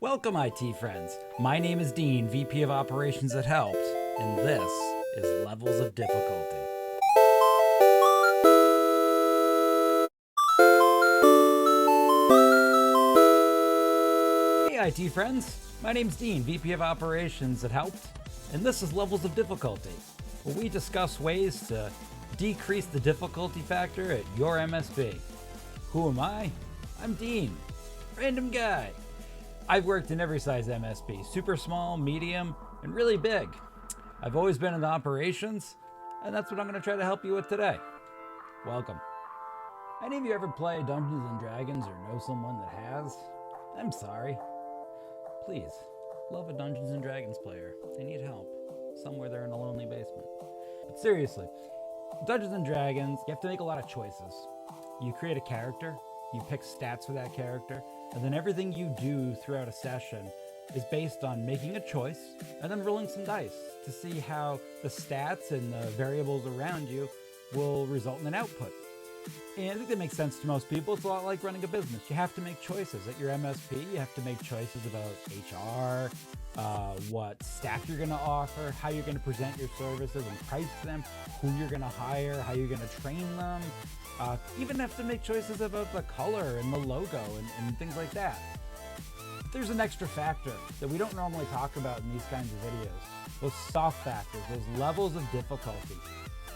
Welcome, IT friends. My name is Dean, VP of Operations at Helpt, and this is Levels of Difficulty. Hey, IT friends. My name's Dean, VP of Operations at Helpt, and this is Levels of Difficulty, where we discuss ways to decrease the difficulty factor at your MSP. Who am I? I'm Dean, random guy. I've worked in every size MSP, super small, medium, and really big. I've always been in the operations, and that's what I'm going to try to help you with today. Welcome. Any of you ever play Dungeons & Dragons or know someone that has? I'm sorry. Please, love a Dungeons & Dragons player. They need help. Somewhere they're in a lonely basement. But seriously, Dungeons & Dragons, you have to make a lot of choices. You create a character, you pick stats for that character, and then everything you do throughout a session is based on making a choice and then rolling some dice to see how the stats and the variables around you will result in an output. And I think that makes sense to most people. It's a lot like running a business. You have to make choices. At your MSP, you have to make choices about HR, what staff you're going to offer, how you're going to present your services and price them, who you're going to hire, how you're going to train them. Even have to make choices about the color and the logo and things like that. But there's an extra factor that we don't normally talk about in these kinds of videos. Those soft factors, those levels of difficulty.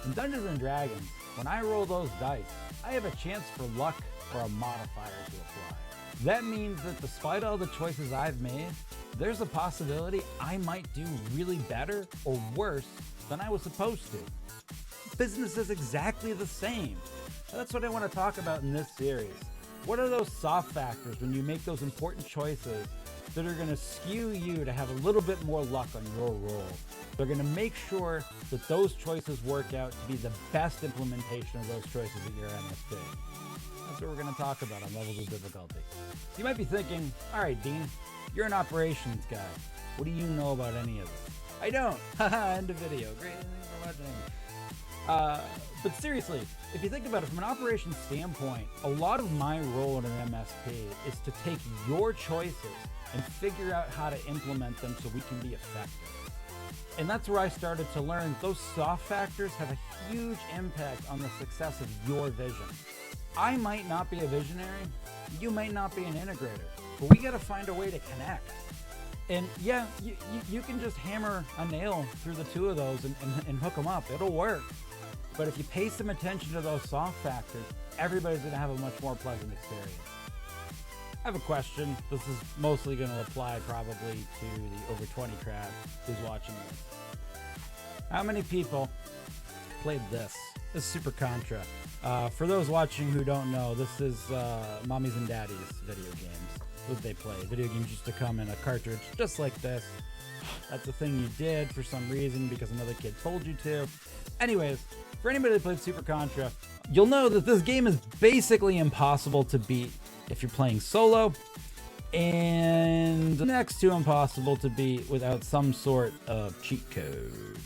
In Dungeons & Dragons, when I roll those dice, I have a chance for luck or a modifier to apply. That means that despite all the choices I've made, there's a possibility I might do really better or worse than I was supposed to. Business is exactly the same. That's what I want to talk about in this series. What are those soft factors when you make those important choices that are going to skew you to have a little bit more luck on your roll? They're going to make sure that those choices work out to be the best implementation of those choices at your MSP. That's what we're going to talk about on Levels of Difficulty. So you might be thinking, all right, Dean, you're an operations guy. What do you know about any of this? I don't. Haha, end of video. Great, thanks for watching. But seriously, if you think about it from an operations standpoint, a lot of my role in an MSP is to take your choices and figure out how to implement them so we can be effective. And that's where I started to learn those soft factors have a huge impact on the success of your vision. I might not be a visionary, you might not be an integrator, but we got to find a way to connect. And yeah, you can just hammer a nail through the two of those and hook them up. It'll work. But if you pay some attention to those soft factors, everybody's going to have a much more pleasant experience. I have a question. This is mostly going to apply probably to the over 20 crowd who's watching this. How many people played this? This is Super Contra. For those watching who don't know, this is mommies and daddies video games. What they play. Video games used to come in a cartridge just like this. That's a thing you did for some reason because another kid told you to. Anyways, for anybody that played Super Contra, you'll know that this game is basically impossible to beat if you're playing solo, and next to impossible to beat without some sort of cheat code.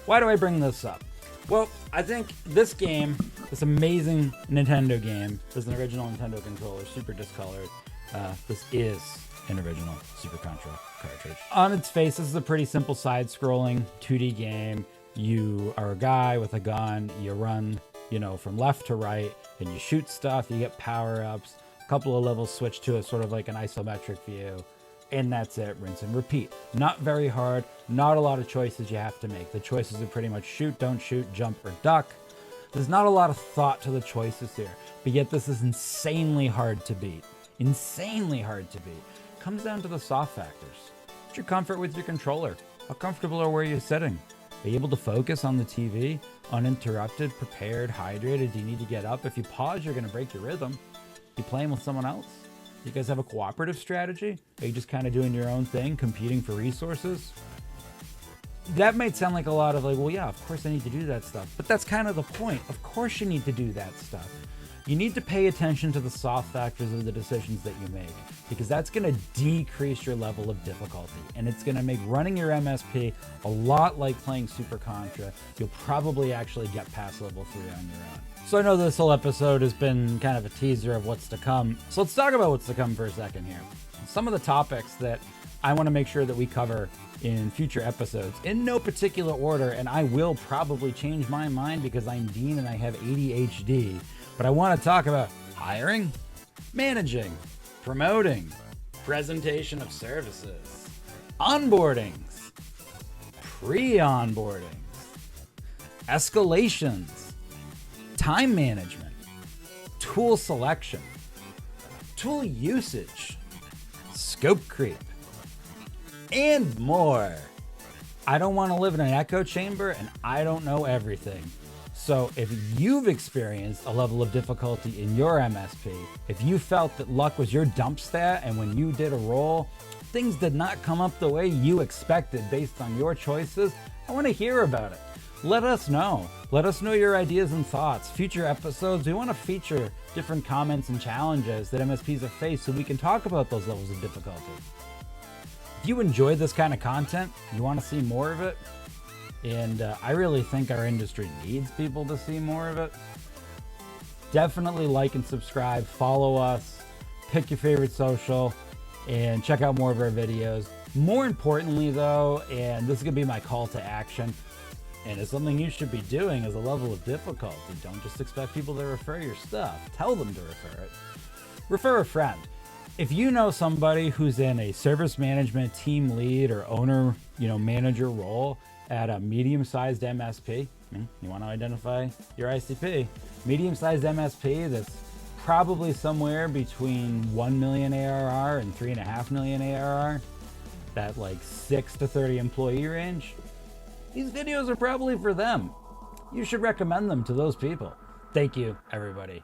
Why do I bring this up? Well, I think this game, this amazing Nintendo game, is an original Nintendo controller, super discolored. This is an original Super Contra cartridge. On its face, this is a pretty simple side-scrolling 2D game. You are a guy with a gun, you run, from left to right, and you shoot stuff, you get power-ups, a couple of levels switch to a sort of like an isometric view, and that's it, rinse and repeat. Not very hard, not a lot of choices you have to make. The choices are pretty much shoot, don't shoot, jump, or duck. There's not a lot of thought to the choices here, but yet this is insanely hard to beat. Insanely hard to beat. Comes down to the soft factors. What's your comfort with your controller? How comfortable are where you're sitting? Are you able to focus on the TV, uninterrupted, prepared, hydrated? Do you need to get up? If you pause, you're going to break your rhythm. You playing with someone else? You guys have a cooperative strategy? Are you just kind of doing your own thing, competing for resources? That might sound like a lot of well, yeah, of course I need to do that stuff. But that's kind of the point. Of course you need to do that stuff. You need to pay attention to the soft factors of the decisions that you make, because that's going to decrease your level of difficulty, and it's going to make running your MSP a lot like playing Super Contra. You'll probably actually get past level 3 on your own. So I know this whole episode has been kind of a teaser of what's to come. So let's talk about what's to come for a second here. Some of the topics that I want to make sure that we cover in future episodes, in no particular order, and I will probably change my mind because I'm Dean and I have ADHD, but I want to talk about hiring, managing, promoting, presentation of services, onboardings, pre-onboardings, escalations, time management, tool selection, tool usage, scope creep, and more. I don't want to live in an echo chamber, and I don't know everything. So if you've experienced a level of difficulty in your MSP, if you felt that luck was your dump stat and when you did a role, things did not come up the way you expected based on your choices, I want to hear about it. Let us know. Let us know your ideas and thoughts. Future episodes, we want to feature different comments and challenges that MSPs have faced so we can talk about those levels of difficulty. If you enjoy this kind of content, you want to see more of it, and I really think our industry needs people to see more of it, definitely like and subscribe, follow us, pick your favorite social, and check out more of our videos. More importantly though, and this is going to be my call to action, and it's something you should be doing as a level of difficulty. Don't just expect people to refer your stuff. Tell them to refer it. Refer a friend. If you know somebody who's in a service management team lead or owner, manager role at a medium-sized MSP, you want to identify your ICP, medium-sized MSP that's probably somewhere between 1 million ARR and 3.5 million ARR, that like 6 to 30 employee range, these videos are probably for them. You should recommend them to those people. Thank you, everybody,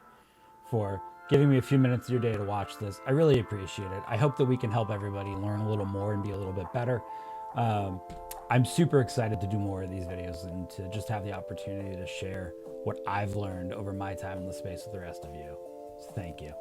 for giving me a few minutes of your day to watch this. I really appreciate it. I hope that we can help everybody learn a little more and be a little bit better. I'm super excited to do more of these videos and to just have the opportunity to share what I've learned over my time in the space with the rest of you. So thank you.